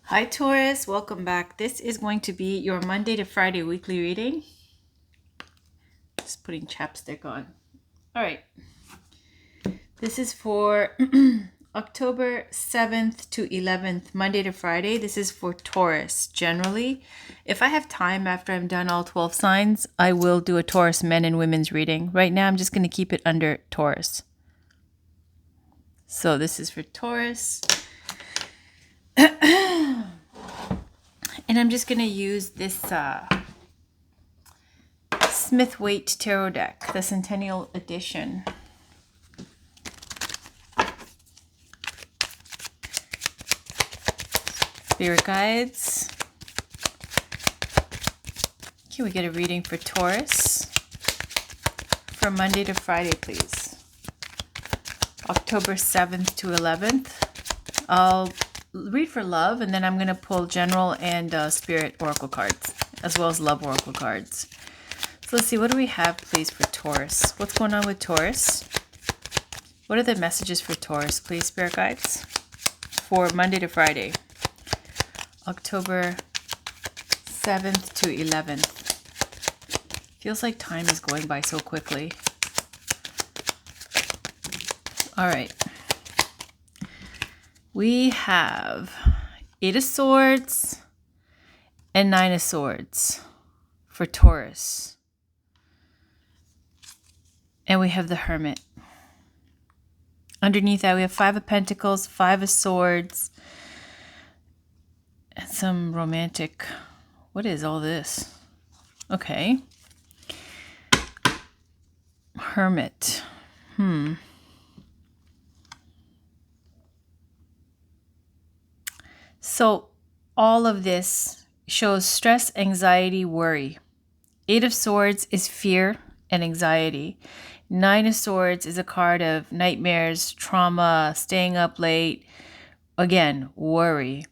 Hi Taurus, welcome back. This is going to be your Monday to Friday weekly reading. Just putting chapstick on. All right. This is for October 7th to 11th, Monday to Friday. This is for Taurus generally. If I have time after I'm done all 12 signs, I will do a Taurus men and women's reading. Right now, I'm just going to keep it under Taurus. So this is for Taurus. And I'm just going to use this Smith Waite Tarot deck, the Centennial Edition. Spirit guides. Can we get a reading for Taurus for Monday to Friday, please? October 7th to 11th. I'll read for love, and then I'm going to pull general and spirit oracle cards, as well as love oracle cards. So let's see, what do we have, please, for Taurus? What's going on with Taurus? What are the messages for Taurus, please, spirit guides, for Monday to Friday, October 7th to 11th? Feels like time is going by so quickly. All right. We have 8 of Swords and 9 of Swords for Taurus. And we have the Hermit. Underneath that, we have 5 of Pentacles, 5 of Swords, and some romantic... What is all this? Okay. Hermit. So all of this shows stress, anxiety, worry. 8 of Swords is fear and anxiety. 9 of Swords is a card of nightmares, trauma, staying up late. Again, worry.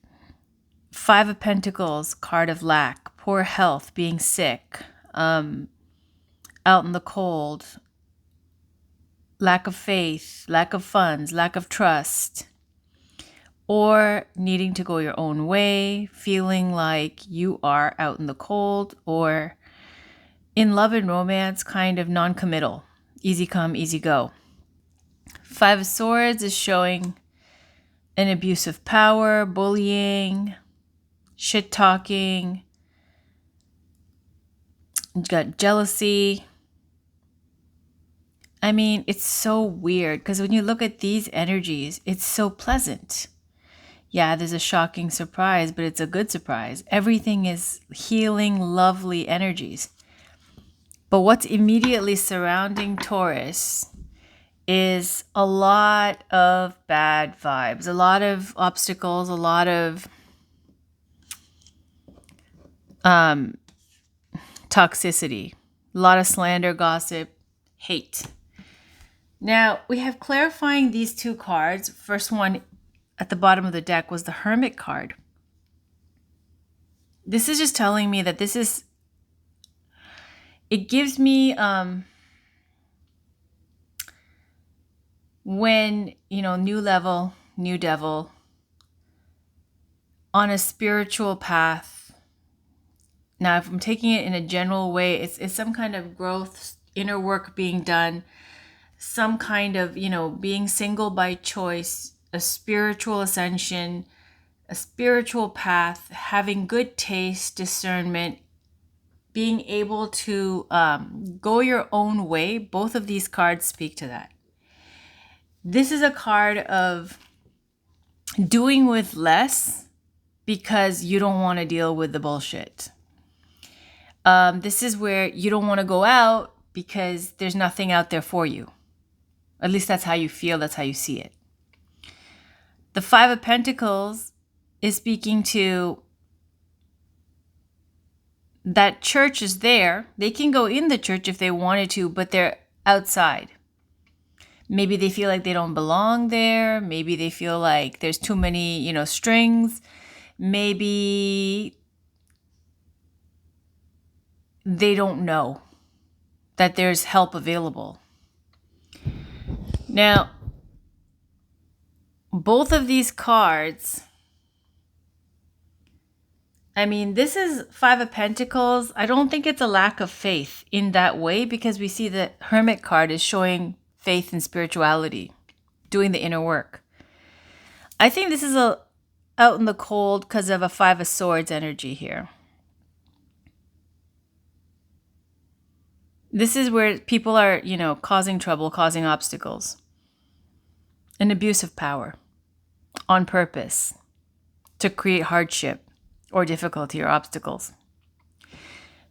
5 of Pentacles, card of lack, poor health, being sick, out in the cold, lack of faith, lack of funds, lack of trust, or needing to go your own way, feeling like you are out in the cold, or in love and romance, kind of non-committal, easy come, easy go. 5 of Swords is showing an abuse of power, bullying, shit talking. You got jealousy. I mean, it's so weird because when you look at these energies, it's so pleasant. Yeah, there's a shocking surprise, but it's a good surprise. Everything is healing, lovely energies. But what's immediately surrounding Taurus is a lot of bad vibes, a lot of obstacles, a lot of toxicity, a lot of slander, gossip, hate. Now, we have clarifying these 2 cards. First one at the bottom of the deck was the Hermit card. This is just telling me that it gives me, when, new level, new devil, on a spiritual path. Now, if I'm taking it in a general way, it's some kind of growth, inner work being done, some kind of, being single by choice, a spiritual ascension, a spiritual path, having good taste, discernment, being able to go your own way. Both of these cards speak to that. This is a card of doing with less because you don't want to deal with the bullshit. This is where you don't want to go out because there's nothing out there for you. At least that's how you feel, that's how you see it. The 5 of Pentacles is speaking to that church is there. They can go in the church if they wanted to, but they're outside. Maybe they feel like they don't belong there. Maybe they feel like there's too many, strings. Maybe they don't know that there's help available. Now, both of these cards I mean, this is Five of Pentacles. I don't think it's a lack of faith in that way, because we see the Hermit card is showing faith and spirituality, doing the inner work. I think this is a out in the cold because of a Five of Swords energy here. This is where people are, causing trouble, causing obstacles. An abuse of power on purpose to create hardship or difficulty or obstacles.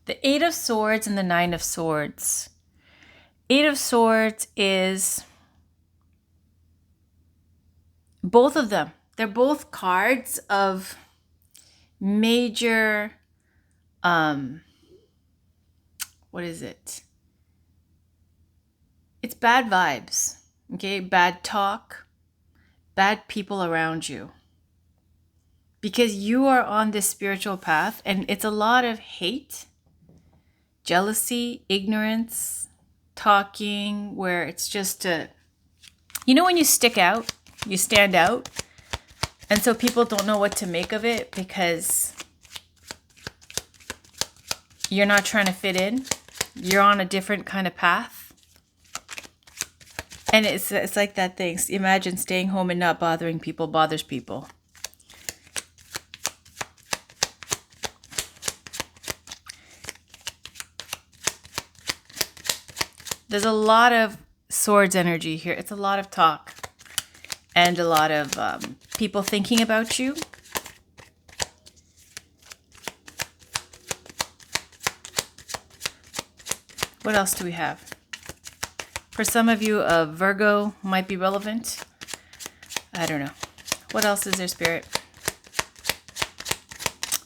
The Eight of Swords and the Nine of Swords. Eight of Swords is both of them. They're both cards of major, what is it? It's bad vibes, okay? Bad talk, bad people around you. Because you are on this spiritual path, and it's a lot of hate, jealousy, ignorance, talking, where it's just when you stick out, you stand out, and so people don't know what to make of it because you're not trying to fit in. You're on a different kind of path. And it's like that thing. Imagine staying home and not bothering people bothers people. There's a lot of swords energy here. It's a lot of talk and a lot of people thinking about you. What else do we have? For some of you, Virgo might be relevant. I don't know. What else is there, Spirit?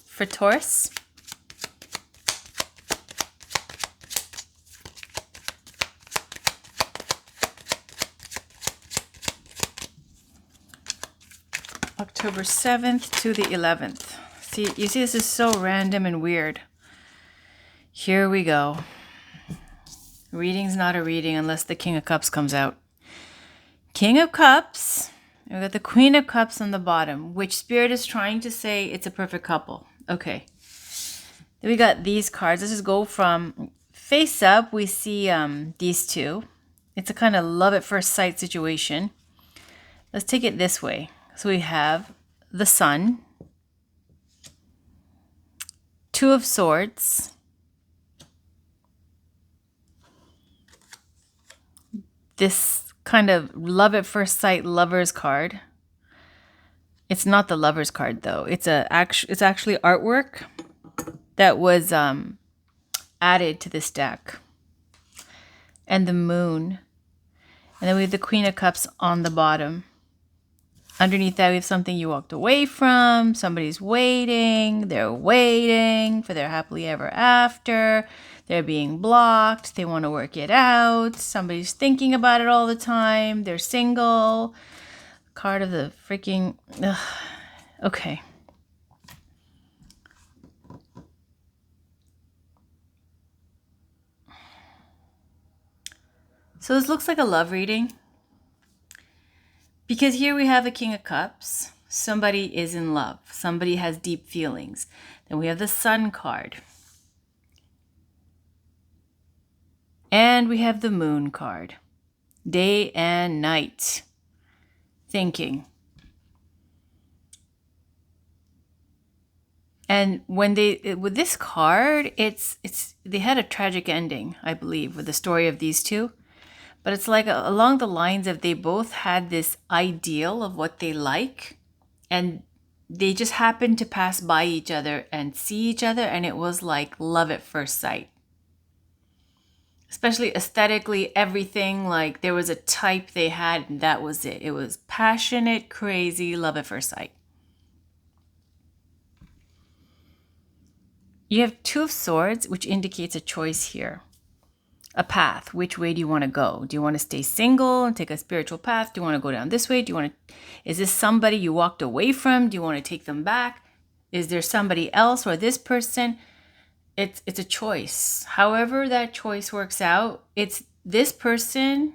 For Taurus. October 7th to the 11th. You see, this is so random and weird. Here we go. Reading's not a reading unless the King of Cups comes out. King of Cups. We've got the Queen of Cups on the bottom, which Spirit is trying to say it's a perfect couple. Okay. Then we got these cards. Let's just go from face up. We see these two. It's a kind of love at first sight situation. Let's take it this way. So we have the Sun, Two of Swords, this kind of love at first sight lover's card. It's not the lover's card though. It's actually artwork that was added to this deck. And the Moon. And then we have the Queen of Cups on the bottom. Underneath that, we have something you walked away from. Somebody's waiting. They're waiting for their happily ever after. They're being blocked. They want to work it out. Somebody's thinking about it all the time. They're single. Card of the freaking... Ugh. Okay. So this looks like a love reading. Because here we have a King of Cups. Somebody is in love. Somebody has deep feelings. Then we have the Sun card. And we have the Moon card. Day and night. Thinking. And when with this card, they had a tragic ending, I believe, with the story of these two. But it's like along the lines of they both had this ideal of what they like, and they just happened to pass by each other and see each other, and it was like love at first sight. Especially aesthetically, everything, like there was a type they had, and that was it. It was passionate, crazy, love at first sight. You have Two of Swords, which indicates a choice here. A path. Which way do you want to go? Do you want to stay single and take a spiritual path? Do you want to go down this way? Is this somebody you walked away from? Do you want to take them back? Is there somebody else or this person? It's a choice. However that choice works out, it's this person,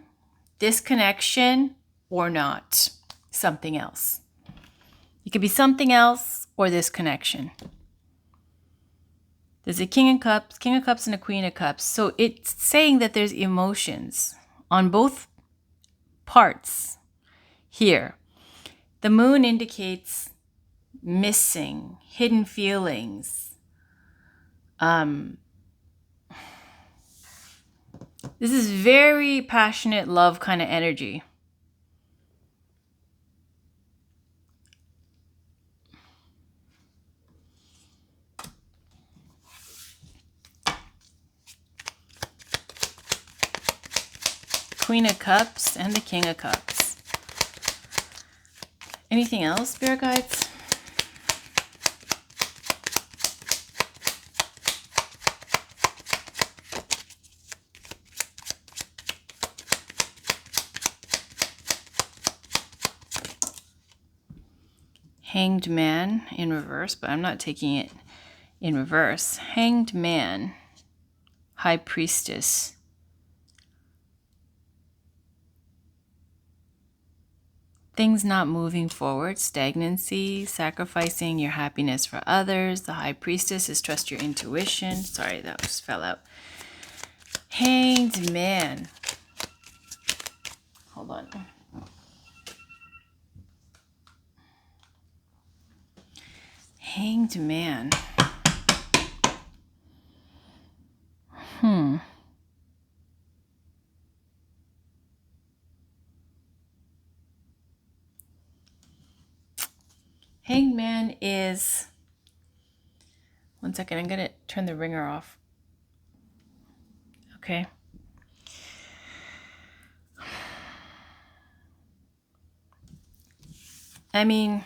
this connection, or not. Something else. It could be something else or this connection. There's a King of Cups and a Queen of Cups. So it's saying that there's emotions on both parts here. The Moon indicates missing, hidden feelings. This is very passionate love kind of energy. Queen of Cups and the King of Cups. Anything else, Spirit Guides? Hanged Man in reverse, but I'm not taking it in reverse. Hanged Man, High Priestess. Things not moving forward, stagnancy, sacrificing your happiness for others. The High Priestess is trust your intuition. Sorry, that just fell out. Hanged Man. Hold on. Hanged Man. Hanged Man is... One second, I'm going to turn the ringer off. Okay. I mean...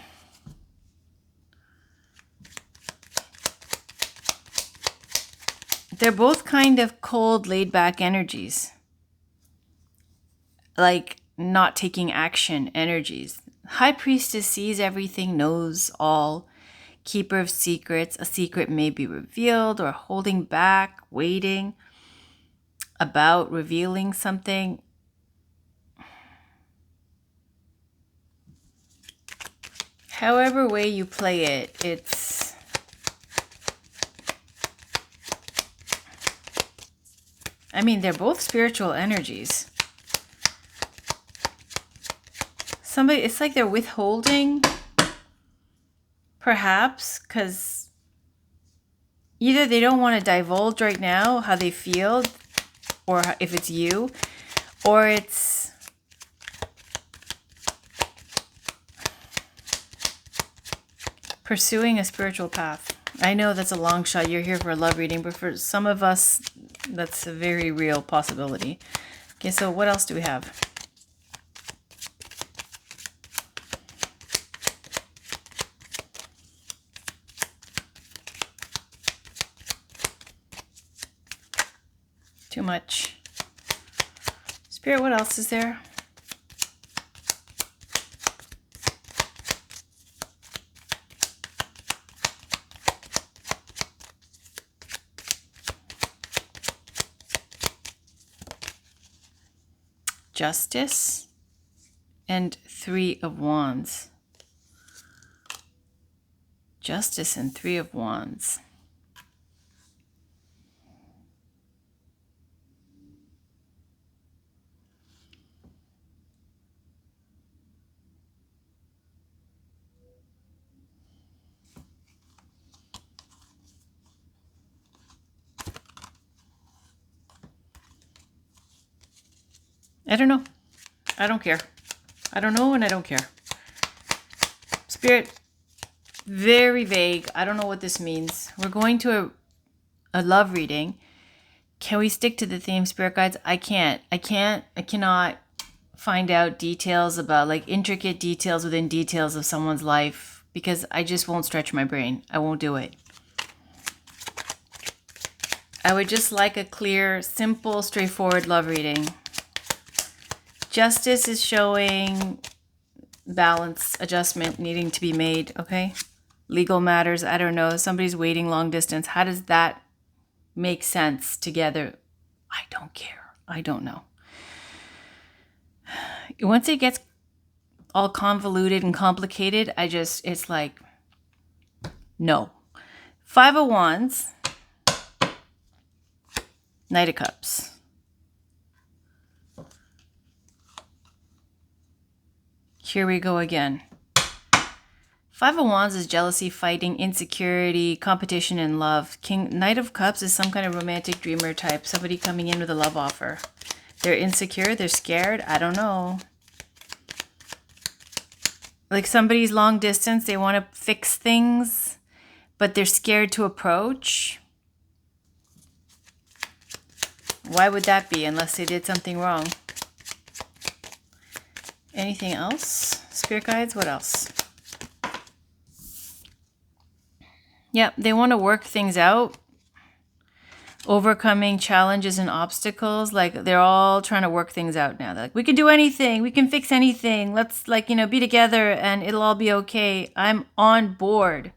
They're both kind of cold, laid-back energies. Like, not taking action energies. High Priestess sees everything, knows all. Keeper of secrets. A secret may be revealed or holding back, waiting, about revealing something. However way you play it, it's... I mean, they're both spiritual energies. Somebody, it's like they're withholding, perhaps, because either they don't want to divulge right now how they feel, or if it's you, or it's pursuing a spiritual path. I know that's a long shot. You're here for a love reading, but for some of us, that's a very real possibility. Okay, so what else do we have? Too much. Spirit, what else is there? Justice and Three of Wands. Justice and Three of Wands. I don't know. I don't care. I don't know and I don't care. Spirit, very vague. I don't know what this means. We're going to a love reading. Can we stick to the theme, Spirit Guides? I cannot find out details about, like, intricate details within details of someone's life because I just won't stretch my brain. I won't do it. I would just like a clear, simple, straightforward love reading. Justice is showing balance, adjustment needing to be made, okay? Legal matters, I don't know. Somebody's waiting long distance. How does that make sense together? I don't care. I don't know. Once it gets all convoluted and complicated, it's like, no. Five of Wands. Knight of Cups. Here we go again. Five of Wands is jealousy, fighting, insecurity, competition, and love. Knight of Cups is some kind of romantic dreamer type. Somebody coming in with a love offer. They're insecure. They're scared. I don't know. Like somebody's long distance. They want to fix things, but they're scared to approach. Why would that be unless they did something wrong? Anything else? Spirit guides, what else? Yep, they want to work things out. Overcoming challenges and obstacles. Like they're all trying to work things out now. They're like, we can do anything. We can fix anything. Let's be together and it'll all be okay. I'm on board.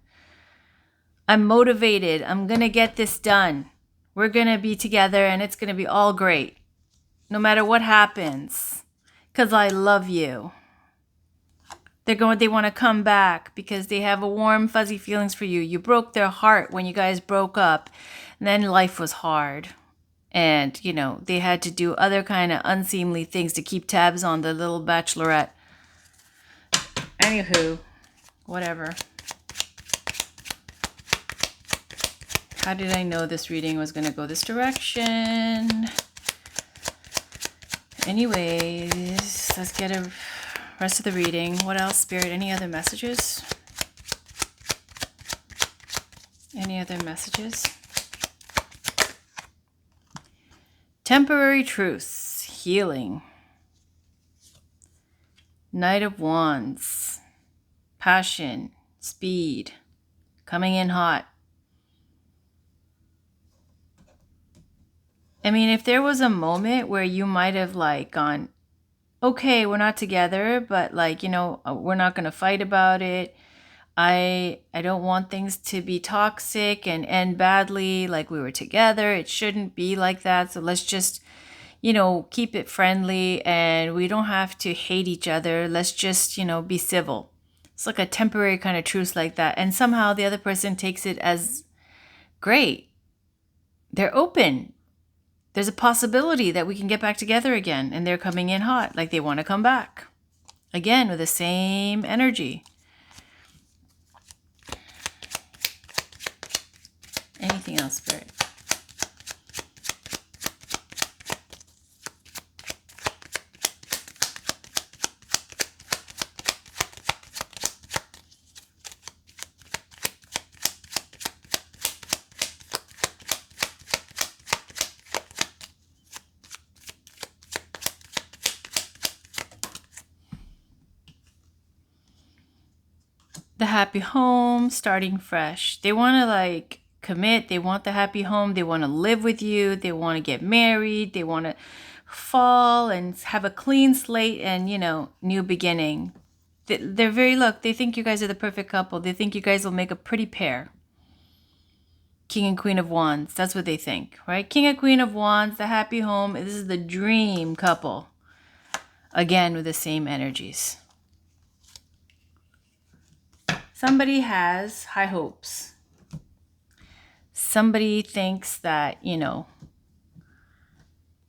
I'm motivated. I'm going to get this done. We're going to be together and it's going to be all great. No matter what happens. Because I love you. They want to come back because they have a warm, fuzzy feelings for you. You broke their heart when you guys broke up. And then life was hard. And, they had to do other kind of unseemly things to keep tabs on the little bachelorette. Anywho, whatever. How did I know this reading was going to go this direction? Anyways, let's get a rest of the reading. What else, Spirit? Any other messages? Any other messages? Temporary truce, healing. Knight of Wands, passion, speed, coming in hot. I mean, if there was a moment where you might have gone, okay, we're not together, but we're not going to fight about it. I don't want things to be toxic and end badly like we were together. It shouldn't be like that. So let's just, keep it friendly and we don't have to hate each other. Let's just, be civil. It's like a temporary kind of truce like that. And somehow the other person takes it as great. They're open. There's a possibility that we can get back together again. And they're coming in hot, like they want to come back. Again, with the same energy. Anything else, Spirit? The happy home, starting fresh. They want to commit. They want the happy home. They want to live with you. They want to get married. They want to fall and have a clean slate and, new beginning. They're they think you guys are the perfect couple. They think you guys will make a pretty pair. King and Queen of Wands. That's what they think, right? King and Queen of Wands, the happy home. This is the dream couple. Again, with the same energies. Somebody has high hopes. Somebody thinks that,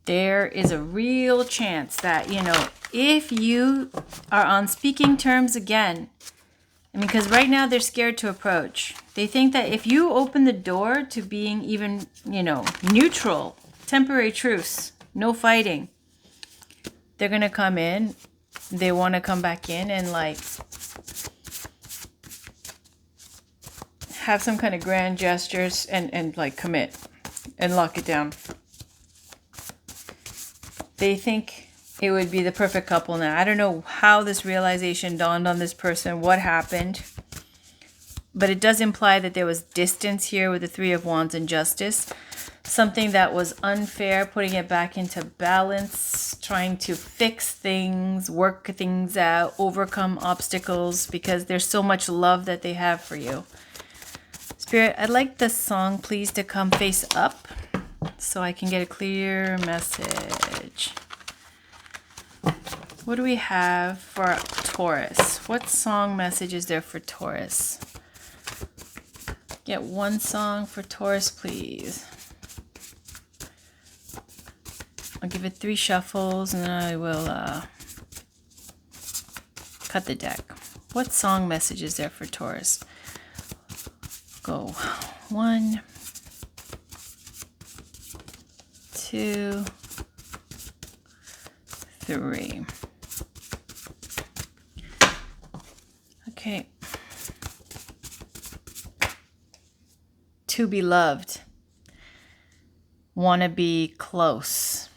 there is a real chance that, if you are on speaking terms again, because right now they're scared to approach. They think that if you open the door to being even, neutral, temporary truce, no fighting, they're going to come in. They want to come back in and have some kind of grand gestures and commit and lock it down. They think it would be the perfect couple now. I don't know how this realization dawned on this person, what happened, but it does imply that there was distance here with the Three of Wands and Justice. Something that was unfair, putting it back into balance, trying to fix things, work things out, overcome obstacles, because there's so much love that they have for you. Spirit, I'd like the song, please, to come face up so I can get a clear message. What do we have for Taurus? What song message is there for Taurus? Get one song for Taurus, please. give it 3 shuffles, and then I will cut the deck. What song message is there for Taurus? Go 1, 2, 3. Okay. To be loved. Wanna be close.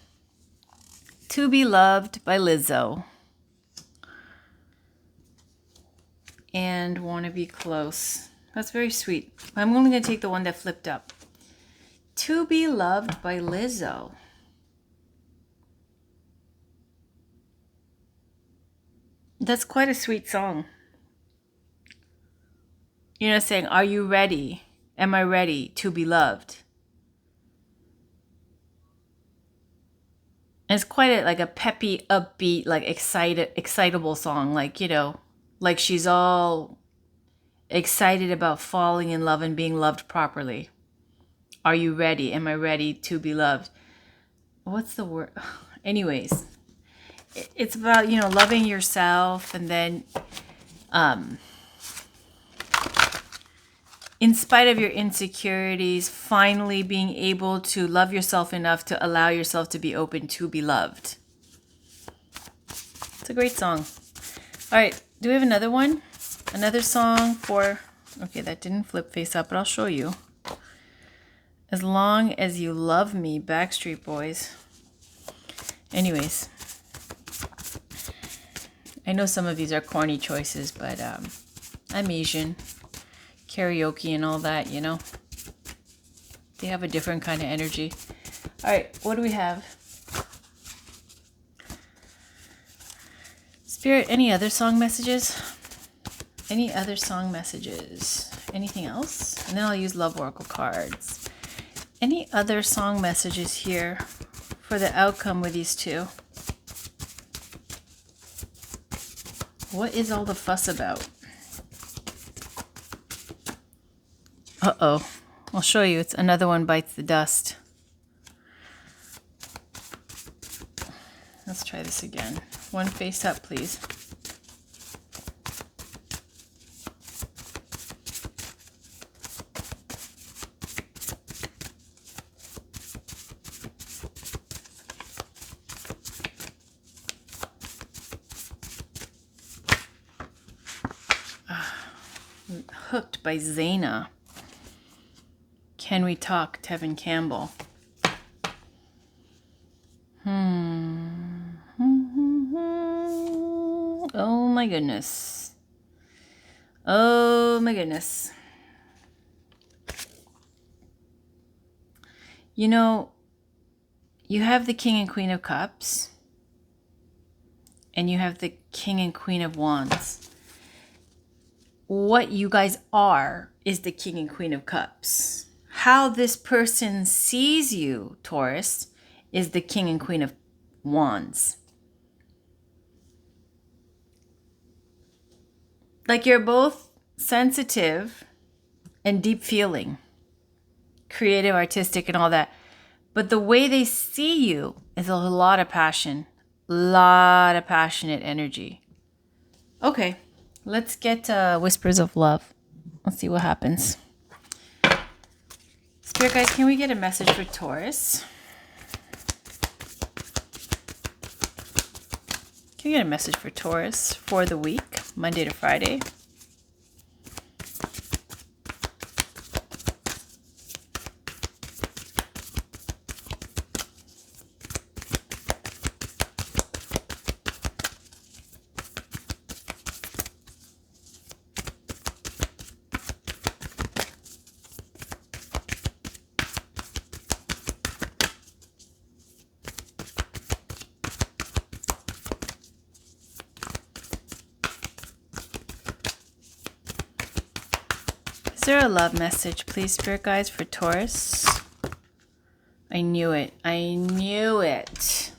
To be loved by Lizzo. And wanna be close. That's very sweet. I'm only gonna take the one that flipped up. To be loved by Lizzo. That's quite a sweet song. You know, saying, are you ready? Am I ready to be loved? And it's quite like a peppy, upbeat, like excitable song. Like, you know, like she's all excited about falling in love and being loved properly. Are you ready? Am I ready to be loved? What's the word? Anyways, it's about, you know, loving yourself, and then in spite of your insecurities, finally being able to love yourself enough to allow yourself to be open to be loved. It's a great song. All right, do we have another one? Another song for, okay, that didn't flip face up, but I'll show you. As Long as You Love Me, Backstreet Boys. Anyways, I know some of these are corny choices, but I'm Asian. Karaoke and all that, you know. They have a different kind of energy. All right, what do we have? Spirit, any other song messages? Any other song messages? Anything else? And then I'll use Love Oracle cards. Any other song messages here for the outcome with these two? What is all the fuss about? Uh-oh. I'll show you. It's another one bites the dust. Let's try this again. One face up, please. Hooked by Zaina. Can We Talk, Tevin Campbell. Oh my goodness. Oh my goodness. You know, you have the King and Queen of Cups, and you have the King and Queen of Wands. What you guys are is the King and Queen of Cups. How this person sees you, Taurus, is the King and Queen of Wands. Like, you're both sensitive and deep feeling, creative, artistic, and all that. But the way they see you is a lot of passion, lot of passionate energy. Okay, let's get Whispers of Love. Let's see what happens. Spirit guides, can we get a message for Taurus? Can we get a message for Taurus for the week, Monday to Friday? Is there a love message, please, Spirit Guides, for Taurus? I knew it. I knew it.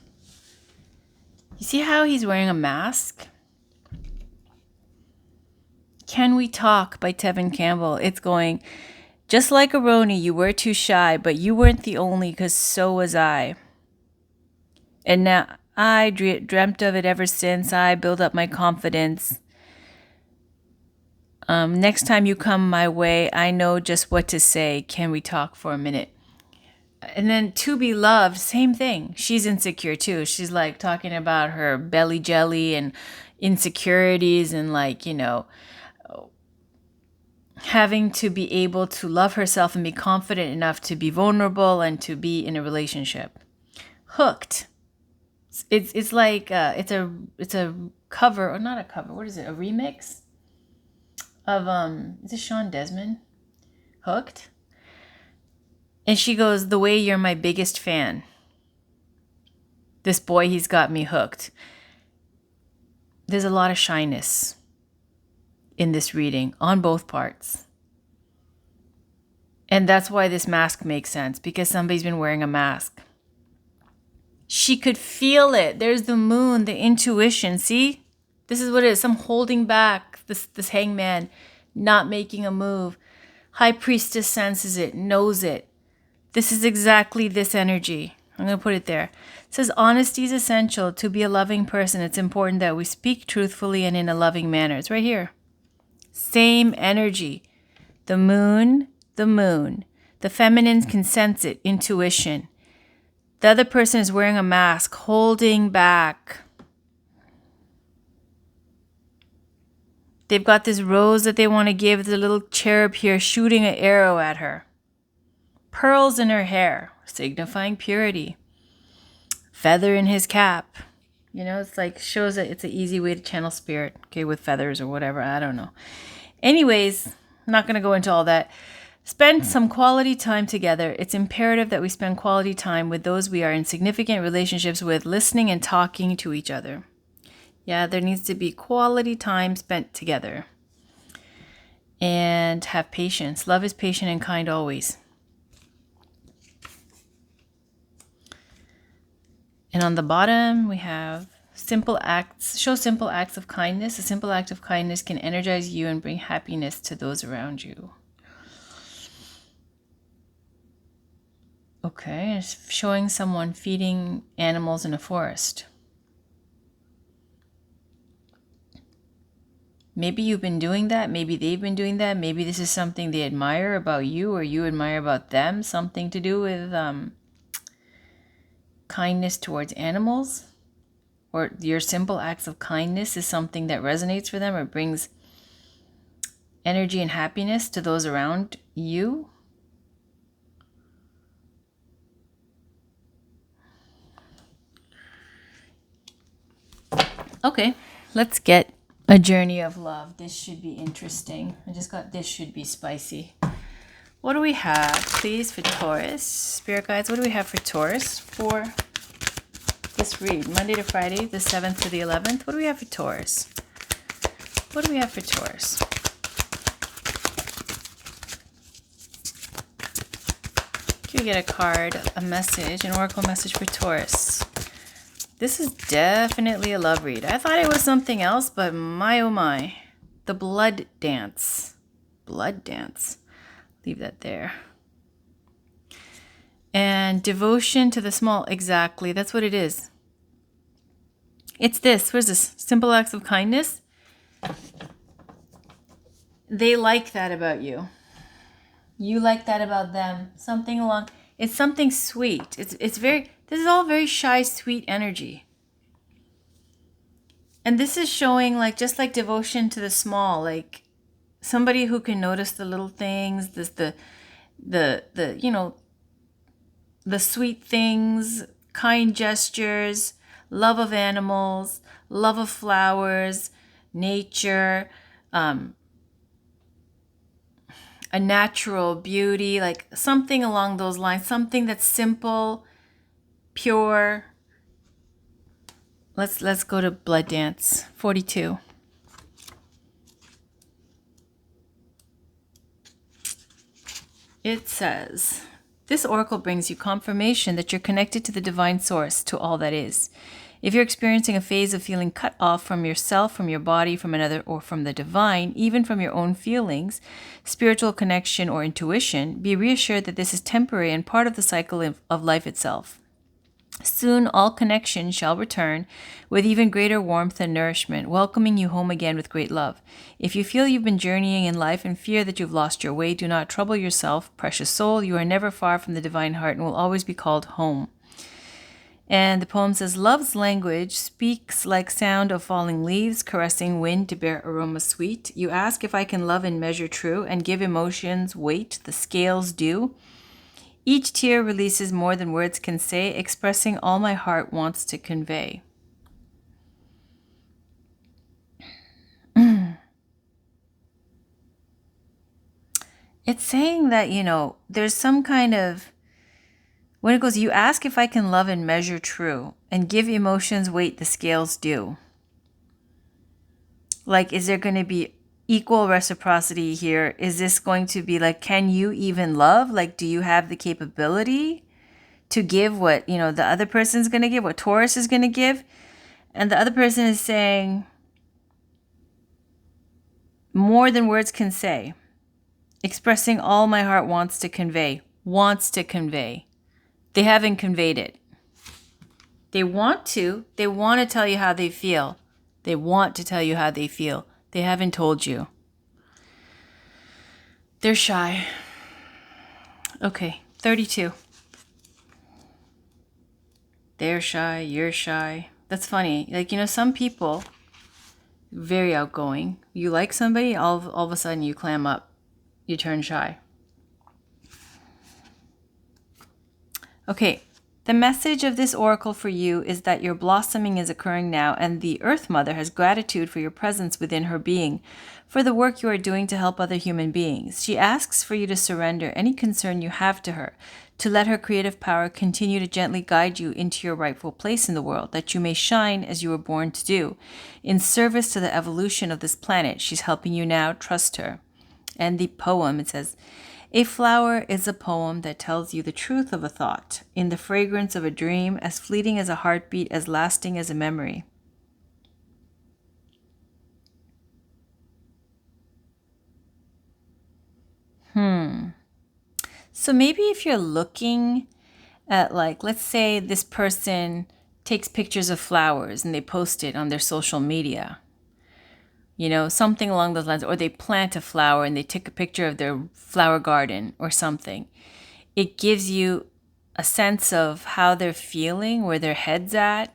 You see how he's wearing a mask? Can We Talk by Tevin Campbell. It's going, just like Aroni, you were too shy, but you weren't the only, because so was I. And now I dreamt of it ever since. I built up my confidence. Next time you come my way, I know just what to say. Can we talk for a minute? And then to be loved, same thing. She's insecure too. She's like talking about her belly jelly and insecurities and like, having to be able to love herself and be confident enough to be vulnerable and to be in a relationship. Hooked. It's like it's a cover, or not a cover. What is it? A remix of is it Sean Desmond? Hooked. And she goes, "The way you're my biggest fan. This boy, he's got me hooked." There's a lot of shyness in this reading on both parts. And that's why this mask makes sense, because somebody's been wearing a mask. She could feel it. There's the moon, the intuition. See? This is what it is. Some holding back, this hangman, not making a move. High priestess senses it, knows it. This is exactly this energy. I'm going to put it there. It says, honesty is essential. To be a loving person, it's important that we speak truthfully and in a loving manner. It's right here. Same energy. The moon, the moon. The feminine can sense it, intuition. The other person is wearing a mask, holding back. They've got this rose that they want to give. The little cherub here shooting an arrow at her. Pearls in her hair, signifying purity. Feather in his cap. It's like shows that it's an easy way to channel spirit. Okay, with feathers or whatever. I don't know. Anyways, I'm not going to go into all that. Spend some quality time together. It's imperative that we spend quality time with those we are in significant relationships with, listening and talking to each other. Yeah, there needs to be quality time spent together. And have patience. Love is patient and kind always. And on the bottom, we have simple acts. Show simple acts of kindness. A simple act of kindness can energize you and bring happiness to those around you. Okay, it's showing someone feeding animals in a forest. Maybe you've been doing that. Maybe they've been doing that. Maybe this is something they admire about you or you admire about them. Something to do with kindness towards animals. Or your simple acts of kindness is something that resonates for them or brings energy and happiness to those around you. Okay, let's get a journey of love. This should be interesting. I just got this should be spicy. What do we have, please, for Taurus? Spirit guides, what do we have for Taurus for this read? Monday to Friday, the 7th to the 11th. What do we have for Taurus? What do we have for Taurus? Can we get a card, a message, an oracle message for Taurus? This is definitely a love read. I thought it was something else, but my oh my. The blood dance. Blood dance. Leave that there. And devotion to the small. Exactly. That's what it is. It's this. Where's this? Simple acts of kindness. They like that about you. You like that about them. Something along. It's something sweet. It's very. This is all very shy, sweet energy. And this is showing like just like devotion to the small, like somebody who can notice the little things, the sweet things, kind gestures, love of animals, love of flowers, nature, a natural beauty, like something along those lines, something that's simple, pure. Let's go to Blood Dance 42. It says, this oracle brings you confirmation that you're connected to the divine source, to all that is. If you're experiencing a phase of feeling cut off from yourself, from your body, from another, or from the divine, even from your own feelings, spiritual connection, or intuition, be reassured that this is temporary and part of the cycle of life itself. Soon all connection shall return with even greater warmth and nourishment, welcoming you home again with great love. If you feel you've been journeying in life and fear that you've lost your way, do not trouble yourself, precious soul. You are never far from the divine heart and will always be called home. And the poem says, love's language speaks like sound of falling leaves, caressing wind to bear aroma sweet. You ask if I can love in measure true and give emotions weight the scales due. Each tear releases more than words can say, expressing all my heart wants to convey. It's saying that, there's some kind of, when it goes, you ask if I can love in measure true and give emotions weight the scales due. Like, is there going to be equal reciprocity here? Is this going to be like, can you even love? Like, do you have the capability to give what, the other person's going to give, what Taurus is going to give? And the other person is saying more than words can say, expressing all my heart wants to convey. They haven't conveyed it. They want to tell you how they feel. They want to tell you how they feel. They haven't told you. They're shy. Okay, 32. They're shy, you're shy. That's funny. Like, some people, very outgoing. You like somebody, all of a sudden you clam up. You turn shy. Okay, the message of this oracle for you is that your blossoming is occurring now, and the Earth Mother has gratitude for your presence within her being, for the work you are doing to help other human beings. She asks for you to surrender any concern you have to her, to let her creative power continue to gently guide you into your rightful place in the world, that you may shine as you were born to do. In service to the evolution of this planet, she's helping you now. Trust her. And the poem, it says, a flower is a poem that tells you the truth of a thought, in the fragrance of a dream, as fleeting as a heartbeat, as lasting as a memory. So maybe if you're looking at, like, let's say this person takes pictures of flowers and they post it on their social media, something along those lines, or they plant a flower and they take a picture of their flower garden or something. It gives you a sense of how they're feeling, where their head's at,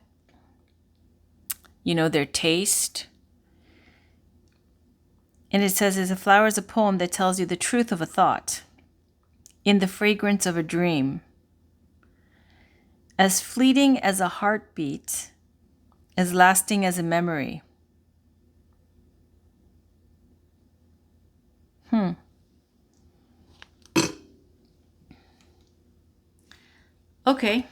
their taste. And it says, as a flower is a poem that tells you the truth of a thought, in the fragrance of a dream, as fleeting as a heartbeat, as lasting as a memory. Okay.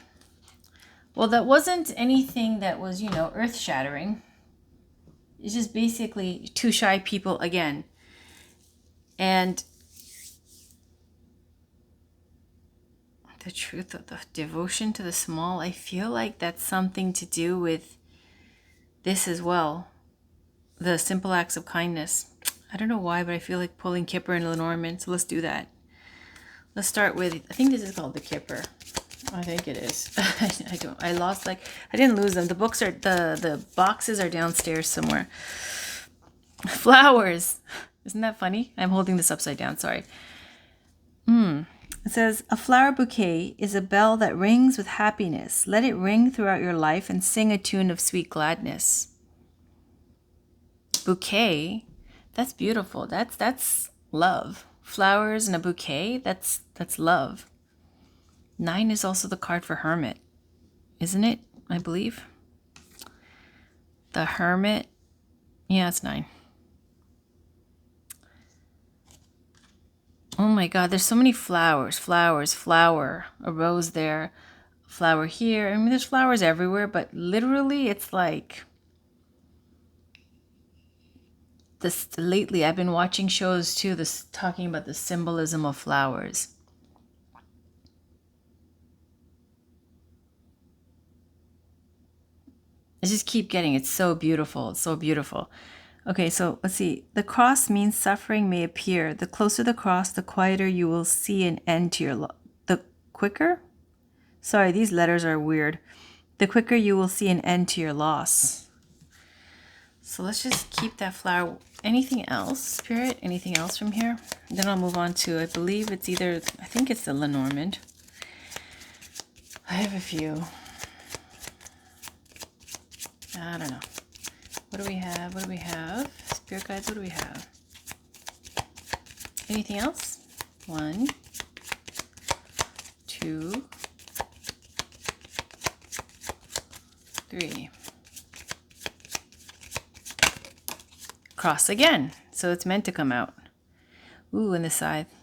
Well, that wasn't anything that was, earth-shattering. It's just basically two shy people again. And the truth of the devotion to the small, I feel like that's something to do with this as well. The simple acts of kindness. I don't know why, but I feel like pulling Kipper and Lenormand, so let's do that. Let's start with, I think this is called the Kipper. I think it is. I didn't lose them. The books are, the boxes are downstairs somewhere. Flowers. Isn't that funny? I'm holding this upside down, sorry. It says, a flower bouquet is a bell that rings with happiness. Let it ring throughout your life and sing a tune of sweet gladness. Bouquet, that's beautiful. That's love. Flowers and a bouquet, that's love. 9 is also the card for Hermit, isn't it? I believe. The Hermit. Yeah, it's 9. Oh my God, there's so many flowers. Flower. A rose there, flower here. I mean, there's flowers everywhere, but literally it's like this. Lately, I've been watching shows too, this talking about the symbolism of flowers. I just keep getting, it's so beautiful. It's so beautiful. Okay, so let's see. The cross means suffering may appear. The closer the cross, the quieter you will see an end to your the quicker? Sorry, these letters are weird. the quicker you will see an end to your loss. So let's just keep that flower. Anything else, Spirit? Anything else from here? Then I'll move on to, I believe it's either, I think it's the Lenormand. I have a few. I don't know. What do we have? What do we have? Spirit guides, what do we have? Anything else? 1, 2, 3. Cross again. So it's meant to come out. Ooh, and the scythe.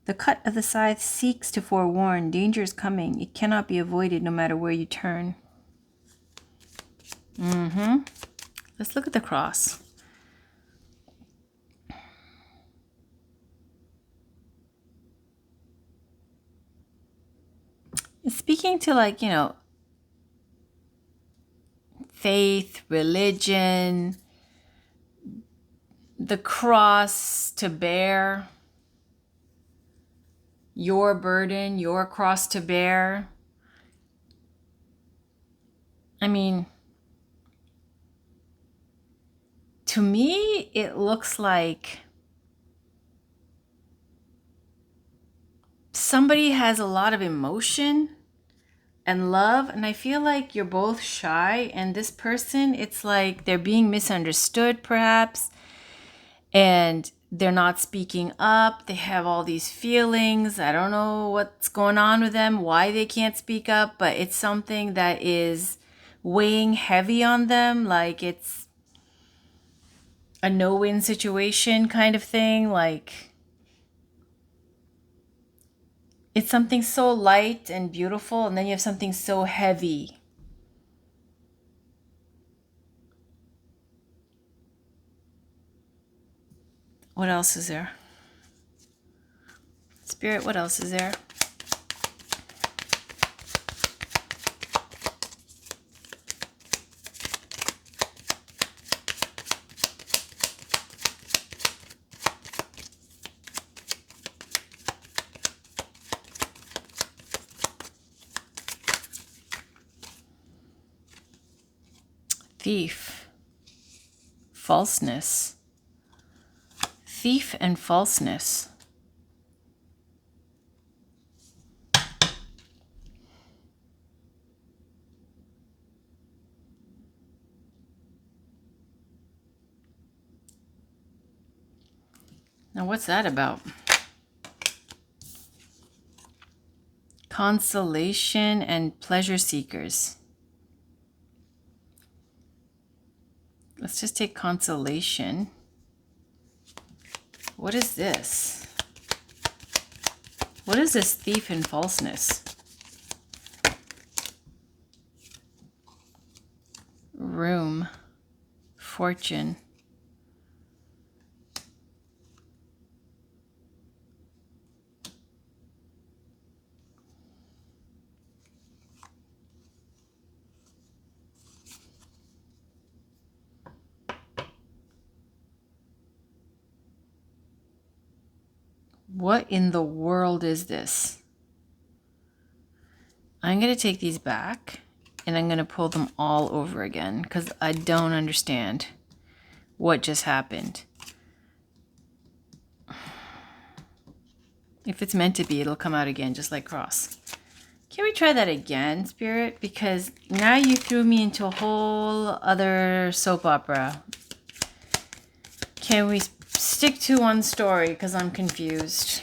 The cut of the scythe seeks to forewarn. Danger is coming. It cannot be avoided no matter where you turn. Let's look at the cross. It's speaking to, like, you know, faith, religion, the cross to bear, your burden, your cross to bear. I mean, to me, it looks like somebody has a lot of emotion and love, and I feel like you're both shy, and this person, it's like they're being misunderstood perhaps, and they're not speaking up. They have all these feelings. I don't know what's going on with them, why they can't speak up, but it's something that is weighing heavy on them, like it's a no-win situation kind of thing. Like, it's something so light and beautiful, and then you have something so heavy. What else is there? Spirit, what else is there? Thief. Falseness. Thief and falseness. Now, what's that about? Consolation and pleasure seekers. Let's just take consolation. What is this? What is this thief and falseness? Room. Fortune. What in the world is this? I'm going to take these back and I'm going to pull them all over again because I don't understand what just happened. If it's meant to be, it'll come out again, just like cross. Can we try that again, Spirit? Because now you threw me into a whole other soap opera. Can we stick to one story? Because I'm confused.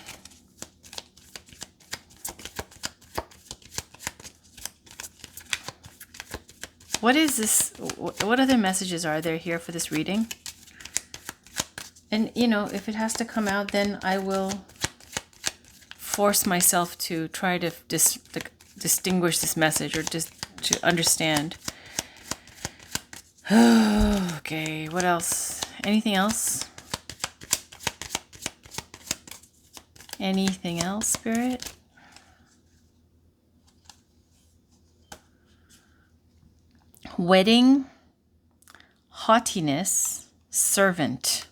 What is this? What other messages are there here for this reading? And, you know, if it has to come out, then I will force myself to try to distinguish this message, or just to understand. Okay, what else? Anything else? Anything else, Spirit? Wedding, haughtiness, servant.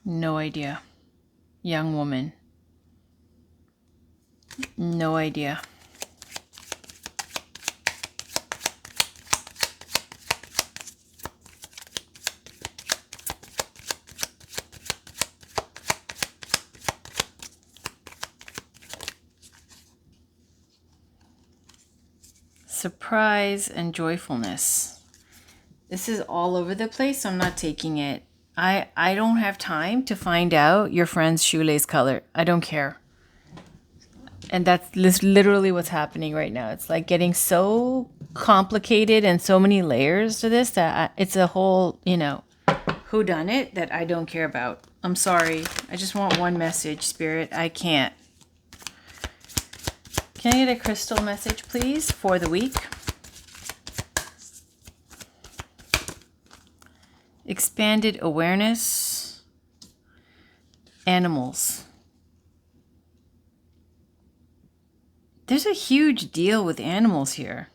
No idea. Young woman. No idea. Surprise and joyfulness. This is all over the place, so I'm not taking it. I don't have time to find out your friend's shoelace color. I don't care. And that's literally what's happening right now. It's like getting so complicated and so many layers to this that it's a whole, whodunit that I don't care about. I'm sorry. I just want one message, Spirit. I can't. Can I get a crystal message, please, for the week? Expanded awareness. Animals. There's a huge deal with animals here.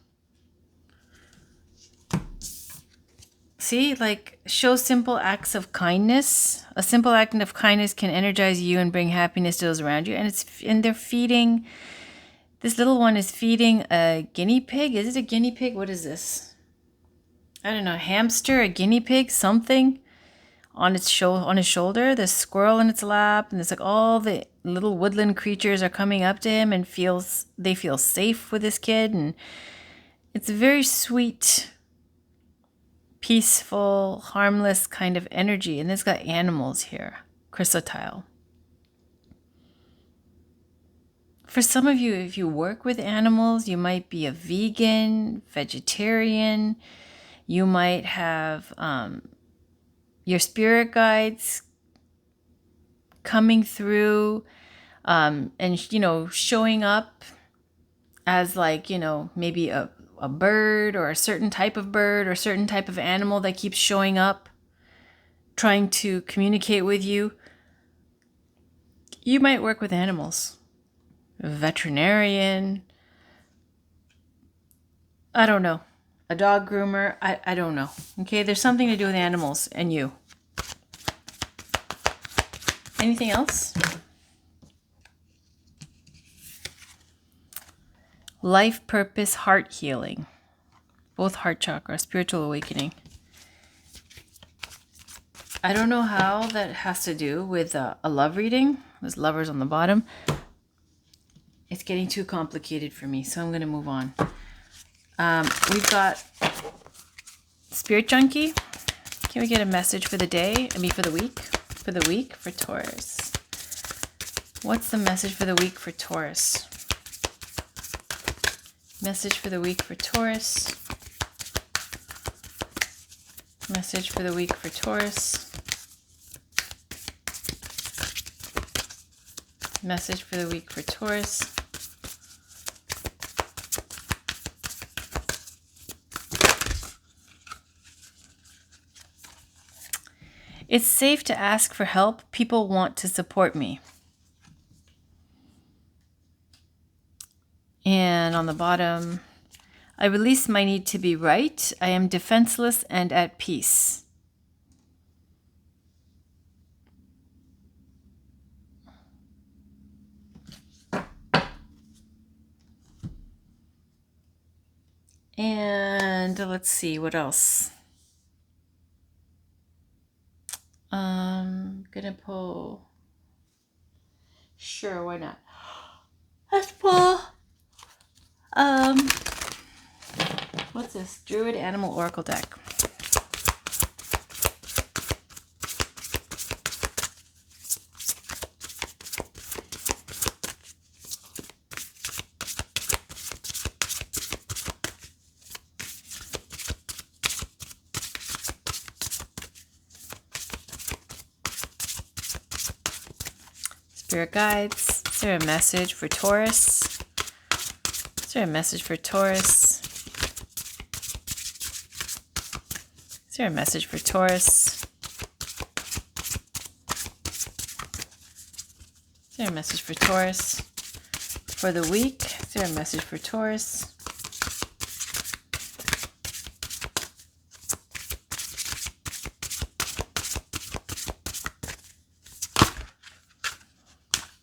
See, like, show simple acts of kindness. A simple act of kindness can energize you and bring happiness to those around you. And they're feeding. This little one is feeding a guinea pig. Is it a guinea pig? What is this? I don't know. A hamster, a guinea pig, something on his shoulder. There's a squirrel in its lap, and it's like all the little woodland creatures are coming up to him and they feel safe with this kid, and it's a very sweet, peaceful, harmless kind of energy. And it's got animals here. Crystal tile. For some of you, if you work with animals, you might be a vegan, vegetarian. You might have your spirit guides coming through and, showing up as like, maybe a bird or a certain type of bird or a certain type of animal that keeps showing up, trying to communicate with you. You might work with animals. Veterinarian, I don't know, a dog groomer, I don't know. Okay, there's something to do with animals and you. Anything else? Life purpose, heart healing, both heart chakra, spiritual awakening. I don't know how that has to do with a love reading. There's lovers on the bottom. It's getting too complicated for me, so I'm going to move on. We've got Spirit Junkie. Can we get a message for the day? For the week? For the week for Taurus. What's the message for the week for Taurus? Message for the week for Taurus. Message for the week for Taurus. Message for the week for Taurus. It's safe to ask for help. People want to support me. And on the bottom, I release my need to be right. I am defenseless and at peace. And let's see, what else? Gonna pull. Sure, why not? Let's pull. What's this? Druid Animal Oracle deck. Spirit guides, is there a message for Taurus? Is there a message for Taurus? Is there a message for Taurus? Is there a message for Taurus? For the week, is there a message for Taurus?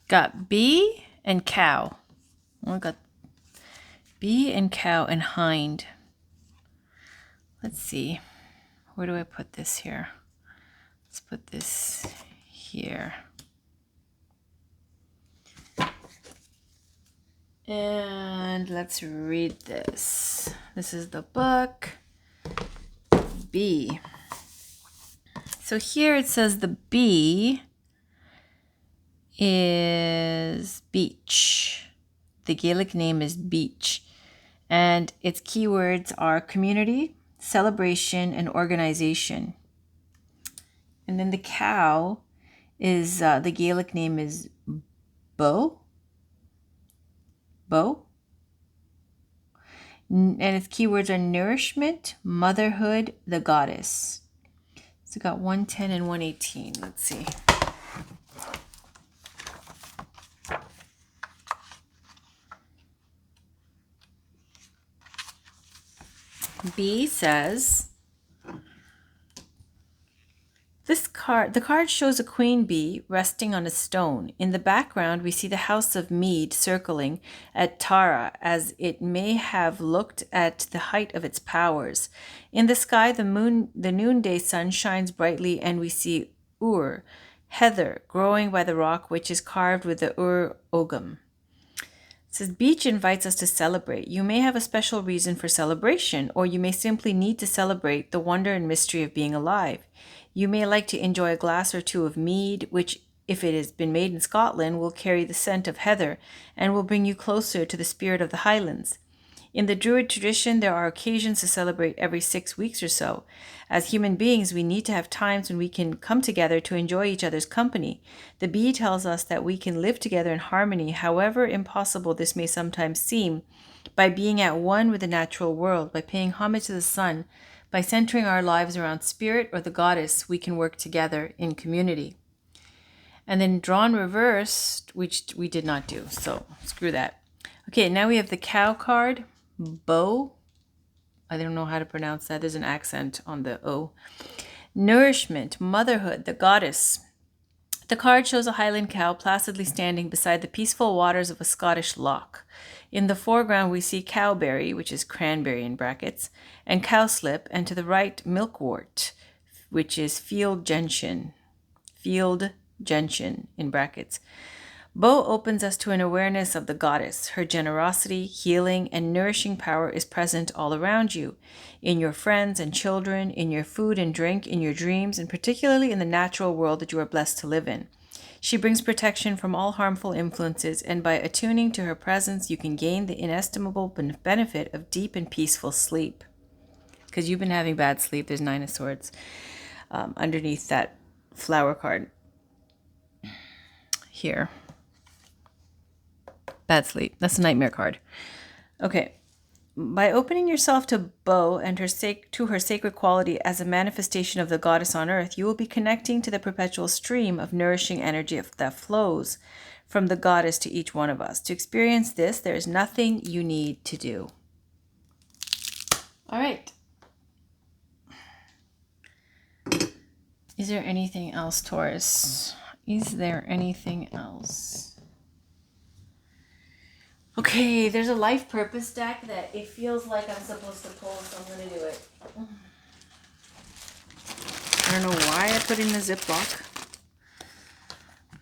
Got bee and cow. Oh, got bee and cow and hind. Let's see. Where do I put this here? Let's put this here. And let's read this. This is the book. Bee. So here it says the bee is beach. The Gaelic name is beach. And its keywords are community, celebration, and organization. And then the cow is, the Gaelic name is bow. And its keywords are nourishment, motherhood, the goddess. So got 110 and 118. Let's see. B says, the card shows a queen bee resting on a stone. In the background, we see the house of mead circling at Tara, as it may have looked at the height of its powers. In the sky, the noonday sun shines brightly, and we see heather, growing by the rock, which is carved with the ogam. It says, beach invites us to celebrate. You may have a special reason for celebration, or you may simply need to celebrate the wonder and mystery of being alive. You may like to enjoy a glass or two of mead, which, if it has been made in Scotland, will carry the scent of heather and will bring you closer to the spirit of the Highlands. In the Druid tradition, there are occasions to celebrate every 6 weeks or so. As human beings, we need to have times when we can come together to enjoy each other's company. The bee tells us that we can live together in harmony, however impossible this may sometimes seem, by being at one with the natural world, by paying homage to the sun, by centering our lives around spirit or the goddess. We can work together in community. And then drawn reversed, which we did not do, so screw that. Okay, now we have the cow card. Bow. I don't know how to pronounce that. There's an accent on the O. Nourishment, motherhood, the goddess. The card shows a Highland cow placidly standing beside the peaceful waters of a Scottish loch. In the foreground, we see cowberry, which is cranberry in brackets, and cowslip, and to the right, milkwort, which is field gentian in brackets. Bo opens us to an awareness of the goddess. Her generosity, healing, and nourishing power is present all around you, in your friends and children, in your food and drink, in your dreams, and particularly in the natural world that you are blessed to live in. She brings protection from all harmful influences, and by attuning to her presence, you can gain the inestimable benefit of deep and peaceful sleep. Because you've been having bad sleep, there's 9 of Swords underneath that flower card here. Bad sleep. That's a nightmare card. Okay. By opening yourself to Bo and her sacred quality as a manifestation of the goddess on earth, you will be connecting to the perpetual stream of nourishing energy that flows from the goddess to each one of us. To experience this, there is nothing you need to do. All right. Is there anything else, Taurus? Is there anything else? Okay, there's a life purpose deck that it feels like I'm supposed to pull, so I'm going to do it. I don't know why I put in the Ziploc,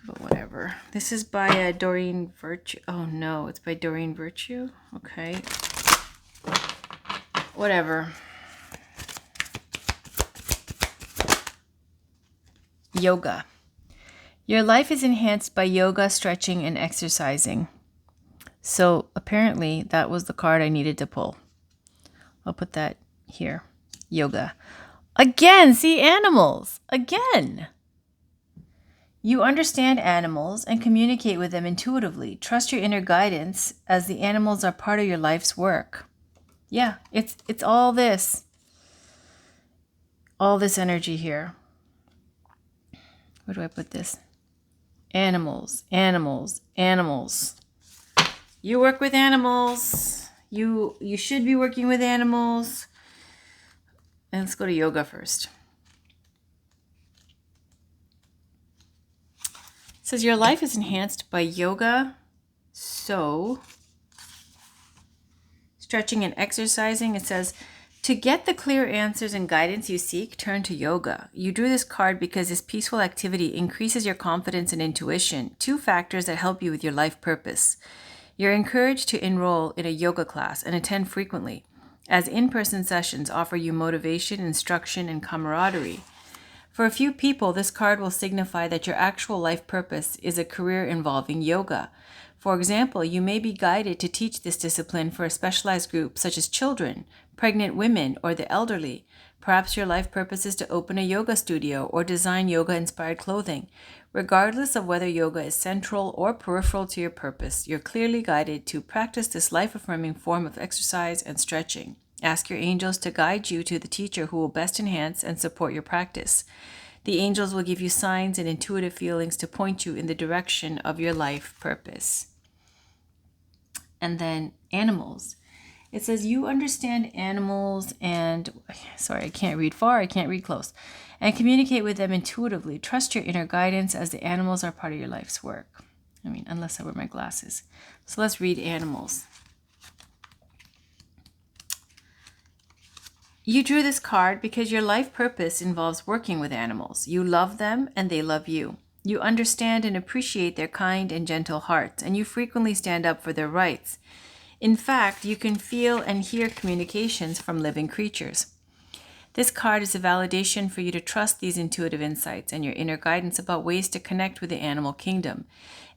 but whatever. This is by Doreen Virtue. Oh no, it's by Doreen Virtue? Okay. Whatever. Yoga. Your life is enhanced by yoga, stretching, and exercising. So apparently that was the card I needed to pull. I'll put that here. Yoga. Again, see, animals. Again. You understand animals and communicate with them intuitively. Trust your inner guidance, as the animals are part of your life's work. Yeah, it's all this. All this energy here. Where do I put this? Animals, animals, animals. You work with animals. You should be working with animals. And let's go to yoga first. It says your life is enhanced by yoga, so stretching and exercising. It says, to get the clear answers and guidance you seek, turn to yoga. You drew this card because this peaceful activity increases your confidence and intuition, two factors that help you with your life purpose. You're encouraged to enroll in a yoga class and attend frequently, as in-person sessions offer you motivation, instruction, and camaraderie. For a few people, this card will signify that your actual life purpose is a career involving yoga. For example, you may be guided to teach this discipline for a specialized group such as children, pregnant women, or the elderly. Perhaps your life purpose is to open a yoga studio or design yoga-inspired clothing. Regardless of whether yoga is central or peripheral to your purpose, you're clearly guided to practice this life-affirming form of exercise and stretching. Ask your angels to guide you to the teacher who will best enhance and support your practice. The angels will give you signs and intuitive feelings to point you in the direction of your life purpose. And then animals. It says you understand animals and, sorry, I can't read far, I can't read close, and communicate with them intuitively. Trust your inner guidance as the animals are part of your life's work. I mean, unless I wear my glasses. So let's read animals. You drew this card because your life purpose involves working with animals. You love them and they love you. You understand and appreciate their kind and gentle hearts, and you frequently stand up for their rights. In fact, you can feel and hear communications from living creatures. This card is a validation for you to trust these intuitive insights and your inner guidance about ways to connect with the animal kingdom.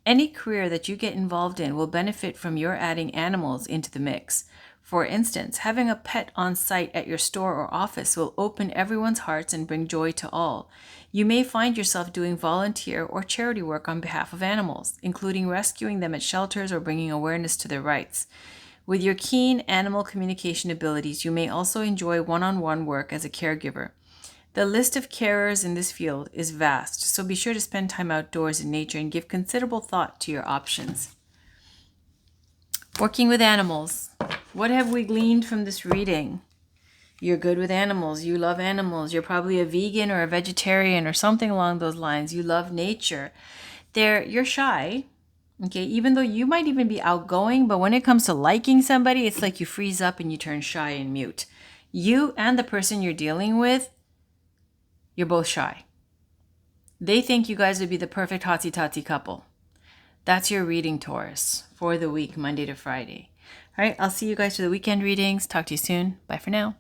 Any career that you get involved in will benefit from your adding animals into the mix. For instance, having a pet on site at your store or office will open everyone's hearts and bring joy to all. You may find yourself doing volunteer or charity work on behalf of animals, including rescuing them at shelters or bringing awareness to their rights. With your keen animal communication abilities, you may also enjoy one-on-one work as a caregiver. The list of carers in this field is vast, so be sure to spend time outdoors in nature and give considerable thought to your options. Working with animals. What have we gleaned from this reading? You're good with animals. You love animals. You're probably a vegan or a vegetarian or something along those lines. You love nature. You're shy. Okay, even though you might even be outgoing, but when it comes to liking somebody, it's like you freeze up and you turn shy and mute. You and the person you're dealing with, you're both shy. They think you guys would be the perfect hotsy-totsy couple. That's your reading, Taurus, for the week, Monday to Friday. All right, I'll see you guys for the weekend readings. Talk to you soon. Bye for now.